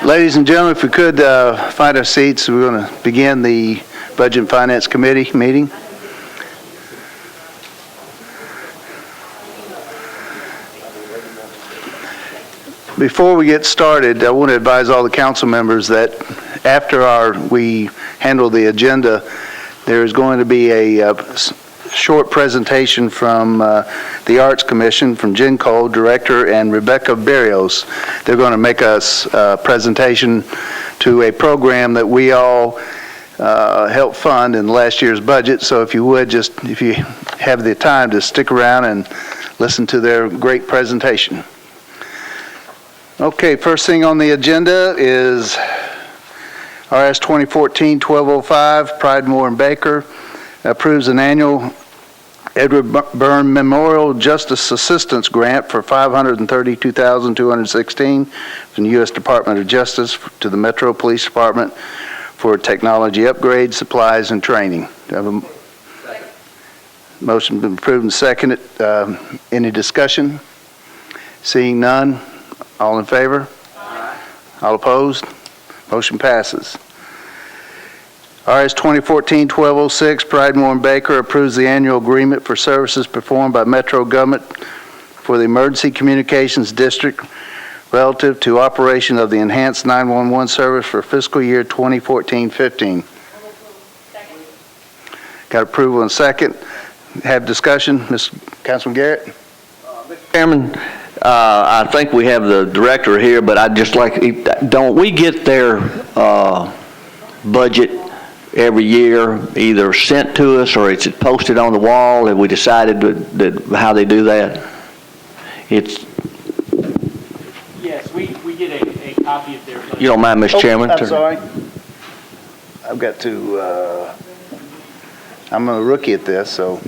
Ladies and gentlemen, if we could find our seats, we're going to begin the Budget and Finance Committee meeting. Before we get started, I want to advise all the council members that after we handle the agenda, there is going to be a short presentation from the Arts Commission, from Jen Cole, Director, and Rebecca Berrios. They're going to make us a presentation to a program that we all helped fund in last year's budget. So if you would, if you have the time, to stick around and listen to their great presentation. Okay, first thing on the agenda is RS 2014-1205, Pridemore and Baker approves an annual Edward Byrne Memorial Justice Assistance Grant for $532,216 from the U.S. Department of Justice to the Metro Police Department for technology upgrades, supplies, and training. Have a motion been approved and seconded. Any discussion? Seeing none, all in favor? Aye. All opposed? Motion passes. RS 2014-1206, Pridemore and Baker approves the annual agreement for services performed by Metro Government for the Emergency Communications District relative to operation of the Enhanced 911 service for fiscal year 2014-15. Got approval and second. Have discussion. Councilman Garrett? Mr. Chairman, I think we have the director here, but I'd just like, don't we get their budget every year either sent to us or it's posted on the wall? Have we decided how they do that? Yes, we get a copy of their budget. You don't mind, Mr. Chairman? I'm sorry. I've got to, I'm a rookie at this, so.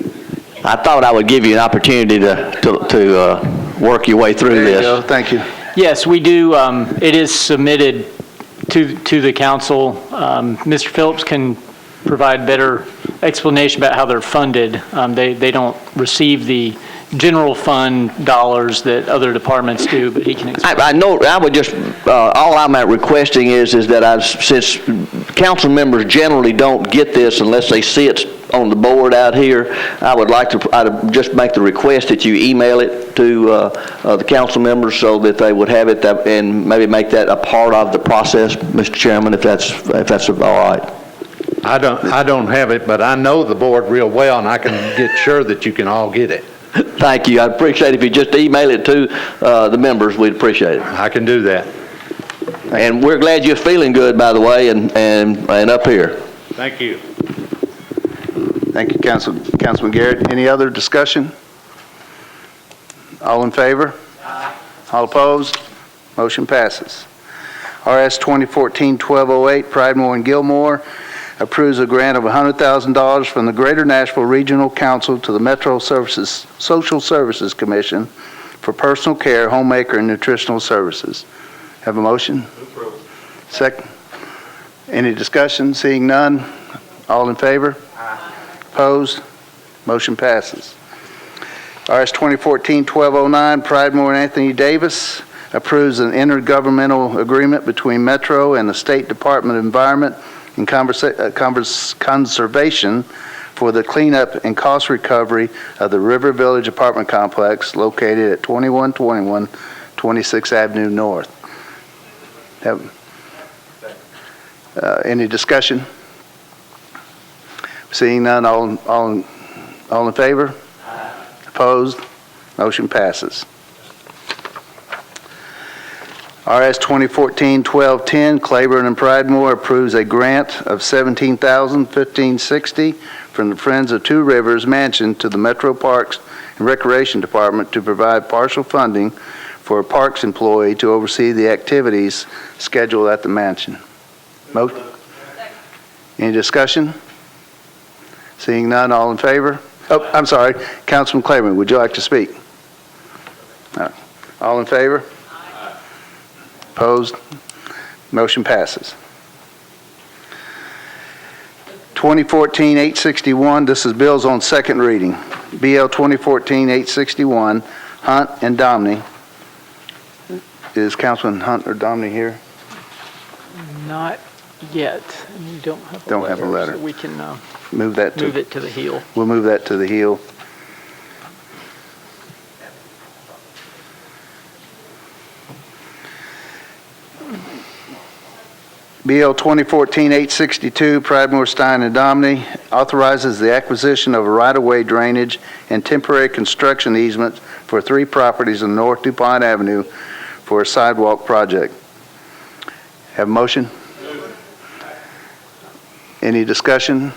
I thought I would give you an opportunity to work your way through There this. you go. Thank you. Yes, we do. It is submitted to the council. Mr. Phillips can provide better explanation about how they're funded. They don't receive the general fund dollars that other departments do, but he can explain. I know. I would just all I'm requesting is that since council members generally don't get this unless they see it on the board out here, I'd just make the request that you email it to the council members so that they would have it and maybe make that a part of the process, Mr. Chairman, if that's all right. I don't have it, but I know the board real well, and I can get sure that you can all get it. Thank you. I'd appreciate it if you just email it to the members. We'd appreciate it. I can do that. And we're glad you're feeling good, by the way, and up here. Thank you. Thank you, Councilman Garrett. Any other discussion? All in favor? Aye. All opposed? Motion passes. RS 2014-1208, Pridemore and Gilmore approves a grant of $100,000 from the Greater Nashville Regional Council to the Metro Social Services Commission for personal care, homemaker, and nutritional services. Have a motion? Approved. Second. Any discussion? Seeing none, all in favor? Aye. Opposed? Motion passes. RS 2014-1209, Pridemore and Anthony Davis approves an intergovernmental agreement between Metro and the State Department of Environment and Conservation for the cleanup and cost recovery of the River Village apartment complex located at 2121 26th Avenue North. Any discussion? Seeing none, all in favor? Aye. Opposed? Motion passes. RS 2014-1210, Claiborne and Pridemore approves a grant of $17,1560 from the Friends of Two Rivers Mansion to the Metro Parks and Recreation Department to provide partial funding for a parks employee to oversee the activities scheduled at the mansion. Motion? Any discussion? Seeing none, all in favor? Oh, I'm sorry. Councilman Claiborne, would you like to speak? All in favor? Opposed? Motion passes. 2014-861, this is bills on second reading. BL 2014-861, Hunt and Domney. Is Councilman Hunt or Domney here? Not yet. And you don't have a Don't letter. have a letter. So we can Move that to... move it to the heel. We'll move that to the heel. BL 2014-862, Pridemore, Stein, and Domney authorizes the acquisition of a right-of-way drainage and temporary construction easement for 3 properties on North DuPont Avenue for a sidewalk project. Have a motion? Any discussion?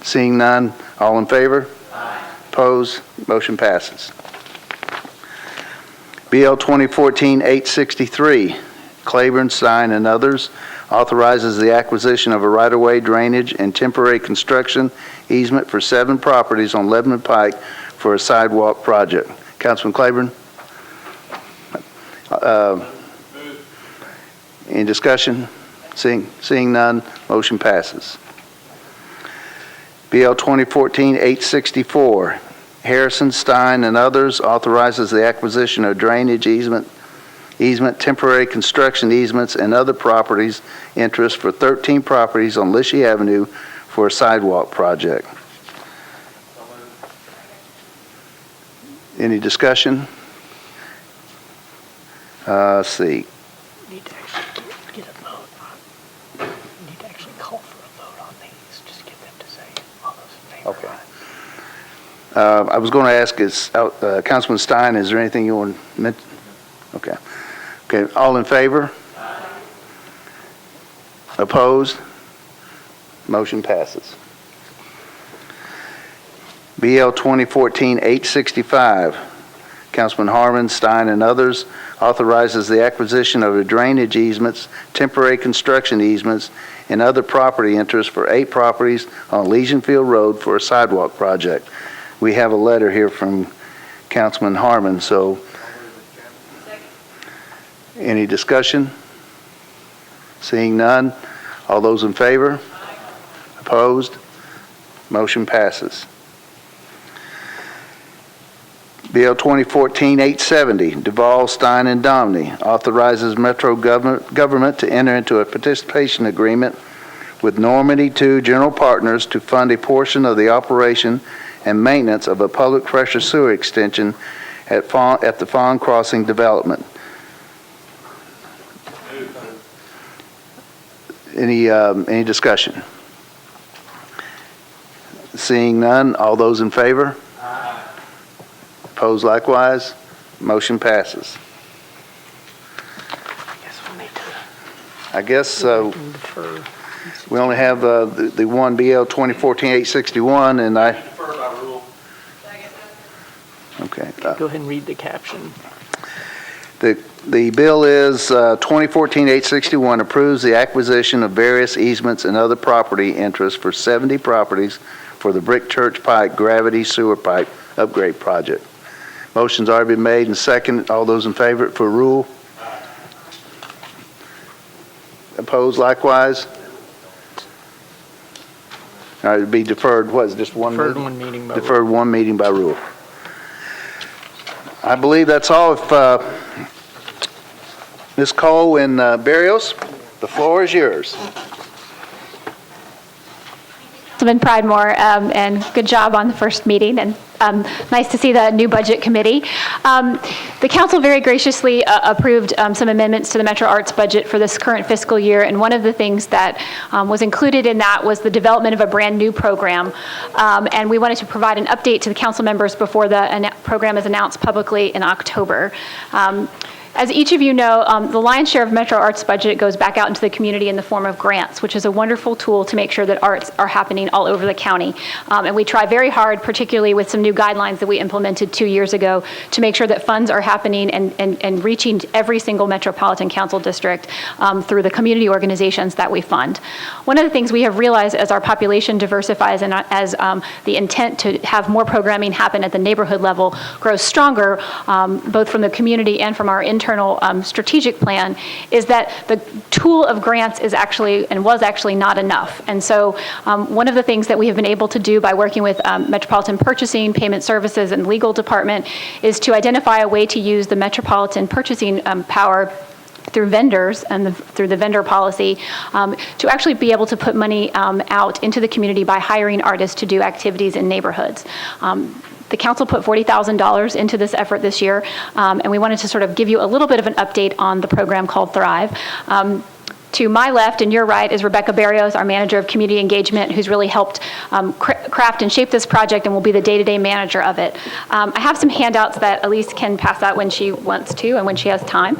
Seeing none, all in favor? Aye. Opposed? Motion passes. BL 2014-863, Claiborne, Stein, and others authorizes the acquisition of a right-of-way drainage and temporary construction easement for 7 properties on Lebanon Pike for a sidewalk project. Councilman Claiborne? Any discussion? Seeing none, motion passes. BL 2014-864, Harrison, Stein, and others authorizes the acquisition of drainage easement, temporary construction easements, and other properties interest for 13 properties on Lishy Avenue for a sidewalk project. Any discussion? Let's see. Need to actually get a vote on. Need to actually call for a vote on these. Just get them to say all those in favor. Okay. I was going to ask, Councilman Stein, is there anything you want to mention? Okay. Okay, all in favor? Aye. Opposed? Motion passes. BL 2014-865, Councilman Harmon, Stein, and others authorizes the acquisition of a drainage easements, temporary construction easements, and other property interests for 8 properties on Legion Field Road for a sidewalk project. We have a letter here from Councilman Harmon, so any discussion? Seeing none, all those in favor? Opposed? Motion passes. BL 2014-870, Duval, Stein, and Domney authorizes Metro government to enter into a participation agreement with Normandy 2 General Partners to fund a portion of the operation and maintenance of a public pressure sewer extension at the Fawn Crossing development. Any discussion? Seeing none, all those in favor? Aye. Opposed likewise? Motion passes. I guess we only have the one BL 2014-861, and I... Defer by rule. Okay. Go ahead and read the caption. The bill is 2014-861, approves the acquisition of various easements and other property interests for 70 properties for the Brick Church Pike Gravity Sewer Pipe Upgrade Project. Motion's already been made and seconded. All those in favor for rule? Aye. Opposed likewise? All right, it'd be deferred, what is it, just one meeting? Deferred one meeting by rule. Deferred one meeting by rule. I believe that's all. If Ms. Cole and Barrios, the floor is yours. Councilman Pridemore, and good job on the first meeting, and nice to see the new budget committee. The council very graciously approved some amendments to the Metro Arts budget for this current fiscal year, and one of the things that was included in that was the development of a brand new program, and we wanted to provide an update to the council members before the program is announced publicly in October. As each of you know, the lion's share of Metro Arts budget goes back out into the community in the form of grants, which is a wonderful tool to make sure that arts are happening all over the county. And we try very hard, particularly with some new guidelines that we implemented 2 years ago, to make sure that funds are happening and reaching every single Metropolitan Council district through the community organizations that we fund. One of the things we have realized as our population diversifies and as the intent to have more programming happen at the neighborhood level grows stronger, both from the community and from our internal strategic plan, is that the tool of grants is actually, and was actually, not enough. And so one of the things that we have been able to do by working with Metropolitan Purchasing, Payment Services, and Legal Department is to identify a way to use the Metropolitan Purchasing power through vendors and through the vendor policy to actually be able to put money out into the community by hiring artists to do activities in neighborhoods. The council put $40,000 into this effort this year, and we wanted to sort of give you a little bit of an update on the program called Thrive. To my left and your right is Rebecca Barrios, our manager of community engagement, who's really helped craft and shape this project and will be the day-to-day manager of it. I have some handouts that Elise can pass out when she wants to and when she has time.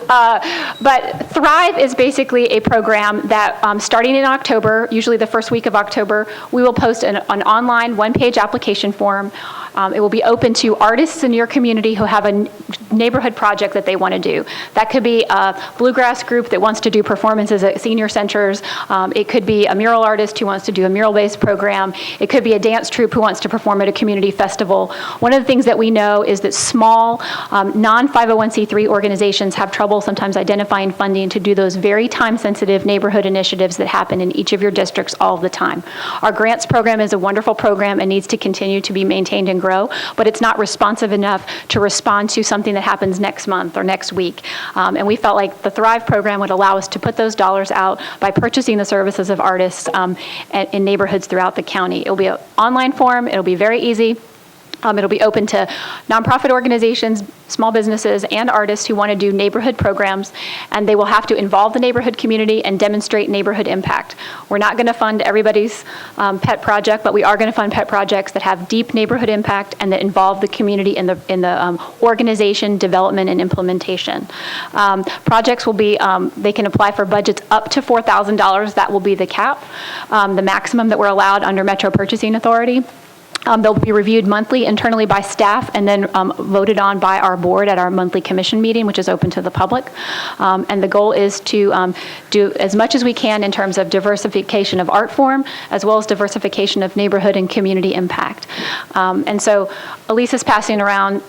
But Thrive is basically a program that starting in October, usually the first week of October, we will post an online one-page application form. It will be open to artists in your community who have a neighborhood project that they want to do. That could be a bluegrass group that wants to do performances at senior centers. It could be a mural artist who wants to do a mural-based program. It could be a dance troupe who wants to perform at a community festival. One of the things that we know is that small, non-501c3 organizations have trouble sometimes identifying funding to do those very time-sensitive neighborhood initiatives that happen in each of your districts all the time. Our grants program is a wonderful program and needs to continue to be maintained and grow, but it's not responsive enough to respond to something that happens next month or next week. And we felt like the Thrive program would allow us to put those dollars out by purchasing the services of artists in neighborhoods throughout the county. It'll be an online form. It'll be very easy. It'll be open to nonprofit organizations, small businesses, and artists who want to do neighborhood programs, and they will have to involve the neighborhood community and demonstrate neighborhood impact. We're not going to fund everybody's pet project, but we are going to fund pet projects that have deep neighborhood impact and that involve the community in the organization, development, and implementation. Projects will be, they can apply for budgets up to $4,000. That will be the cap, the maximum that we're allowed under Metro Purchasing Authority. They'll be reviewed monthly internally by staff and then voted on by our board at our monthly commission meeting, which is open to the public. And the goal is to do as much as we can in terms of diversification of art form, as well as diversification of neighborhood and community impact. And so Elise is passing around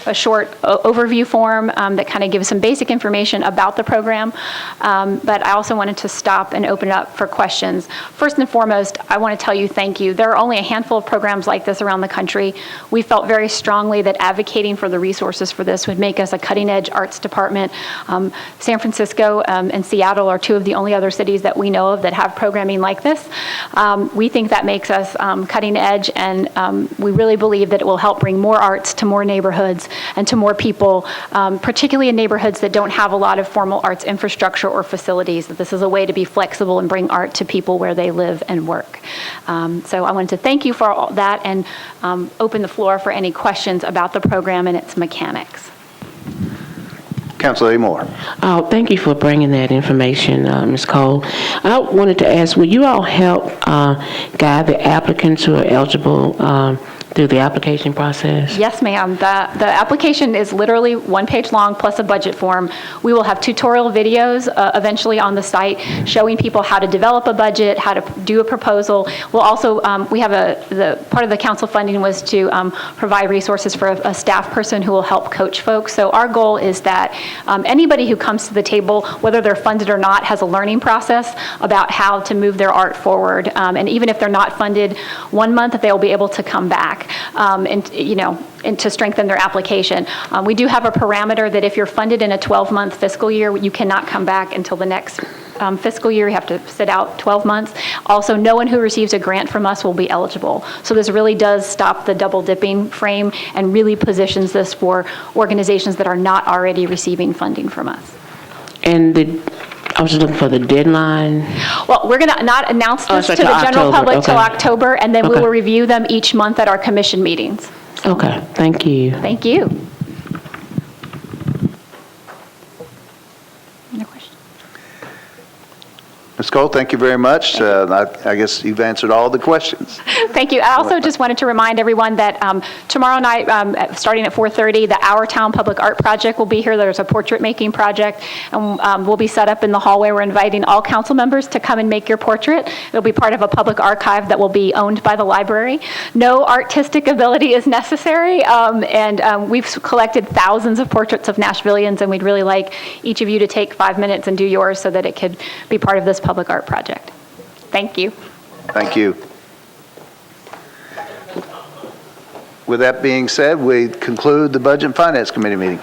a short overview form that kind of gives some basic information about the program, but I also wanted to stop and open it up for questions. First and foremost, I want to tell you thank you. There are only a handful of programs like this around the country. We felt very strongly that advocating for the resources for this would make us a cutting-edge arts department. San Francisco and Seattle are two of the only other cities that we know of that have programming like this. We think that makes us cutting edge, and we really believe that it will help bring more arts to more neighborhoods and to more people, particularly in neighborhoods that don't have a lot of formal arts infrastructure or facilities, that this is a way to be flexible and bring art to people where they live and work. So I wanted to thank you for all that and open the floor for any questions about the program and its mechanics. Councilor Moore. Oh, thank you for bringing that information, Ms. Cole. I wanted to ask, will you all help guide the applicants who are eligible through the application process? Yes, ma'am. The application is literally one page long plus a budget form. We will have tutorial videos eventually on the site showing people how to develop a budget, how to do a proposal. We'll also, we have the part of the council funding was to provide resources for a staff person who will help coach folks. So our goal is that anybody who comes to the table, whether they're funded or not, has a learning process about how to move their art forward. And even if they're not funded 1 month, they'll be able to come back and to strengthen their application. We do have a parameter that if you're funded in a 12-month fiscal year, you cannot come back until the next fiscal year. You have to sit out 12 months. Also, no one who receives a grant from us will be eligible. So this really does stop the double dipping frame and really positions this for organizations that are not already receiving funding from us. And I was looking for the deadline. Well, we're going to not announce this so to the general October, public till okay. October, and then we will review them each month at our commission meetings. Okay, thank you. Thank you. Other questions? Ms. Cole, thank you very much. I guess you've answered all the questions. Thank you. I also just wanted to remind everyone that tomorrow night, starting at 4:30, the Our Town Public Art Project will be here. There's a portrait making project, and we'll be set up in the hallway. We're inviting all council members to come and make your portrait. It'll be part of a public archive that will be owned by the library. No artistic ability is necessary, and we've collected thousands of portraits of Nashvillians, and we'd really like each of you to take 5 minutes and do yours so that it could be part of this public art project. Thank you. Thank you. With that being said, we conclude the Budget and Finance Committee meeting.